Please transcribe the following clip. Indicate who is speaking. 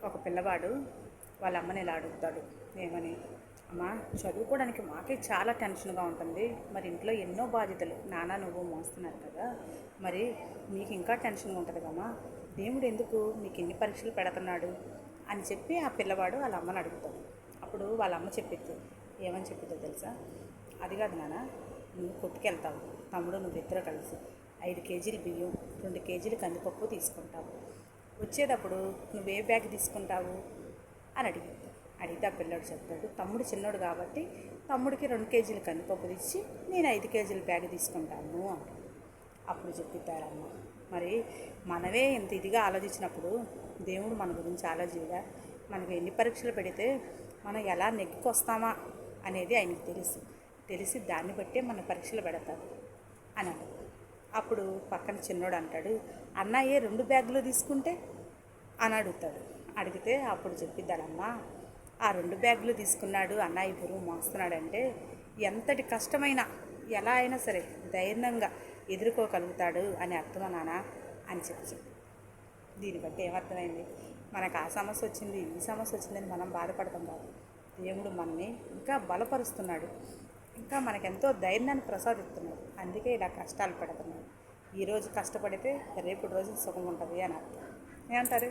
Speaker 1: ఒక పిల్లవాడు వాళ్ళ అమ్మని ఇలా అడుగుతాడు. ఏమని? అమ్మ, చదువుకోవడానికి మాకే చాలా టెన్షన్గా ఉంటుంది. మరి ఇంట్లో ఎన్నో బాధ్యతలు నాన్న నువ్వు మోస్తున్నారు కదా, మరి మీకు ఇంకా టెన్షన్గా ఉంటుంది కమ్మా. దేవుడు ఎందుకు మీకు ఎన్ని పరీక్షలు పెడుతున్నాడు అని చెప్పి ఆ పిల్లవాడు వాళ్ళ అమ్మని అడుగుతాడు. అప్పుడు వాళ్ళ అమ్మ చెప్పిద్ది. ఏమని చెప్పిద్దో తెలుసా? అది కాదు నాన్న, నువ్వు కొట్టుకెళ్తావు, తమ్ముడు నువ్వు ఇద్దరు కలిసి 5 కేజీలు బియ్యం, 2 కేజీలు కందిపప్పు తీసుకుంటావు. వచ్చేటప్పుడు నువ్వే బ్యాగ్ తీసుకుంటావు అని అడిగితే ఆ పిల్లోడు చెప్తాడు, తమ్ముడు చిన్నోడు కాబట్టి తమ్ముడికి 2 కేజీలు కందిపప్పు తెచ్చి నేను 5 కేజీల బ్యాగ్ తీసుకుంటాను అంటాడు. అప్పుడు చెప్పిద్దారమ్మ, మరి మనమే ఇంత ఇదిగా ఆలోచించినప్పుడు దేవుడు మన గురించి ఆలోచించగా, మనకు ఎన్ని పరీక్షలు పెడితే మనం ఎలా నెగ్గుకొస్తామా అనేది ఆయనకు తెలిసి దాన్ని బట్టే మన పరీక్షలు పెడతారు అని అంటాడు. అప్పుడు పక్కన చిన్నోడు అంటాడు, అన్నయ్యే 2 బ్యాగులు తీసుకుంటే అని అడుగుతాడు. అడిగితే అప్పుడు చెప్పిద్దాడమ్మా, ఆ 2 బ్యాగులు తీసుకున్నాడు అన్నయ్య బరువు మోస్తున్నాడంటే ఎంతటి కష్టమైనా ఎలా అయినా సరే ధైర్యంగా ఎదుర్కోగలుగుతాడు అని అర్థమా నాన్న అని చెప్పి. దీన్ని బట్టి ఏమర్థమైంది? మనకు ఆ సమస్య వచ్చింది, ఈ సమస్య వచ్చిందని మనం బాధపడతాం కాదు. దేవుడు మనని ఇంకా బలపరుస్తున్నాడు, ఇంకా మనకెంతో ధైర్యాన్ని ప్రసాదిస్తున్నాడు. అందుకే ఇలా కష్టాలు పెడుతున్నాడు. ఈరోజు కష్టపడితే రేపు రోజు సుఖం ఉంటుంది అని అర్థం. ఏమంటారు?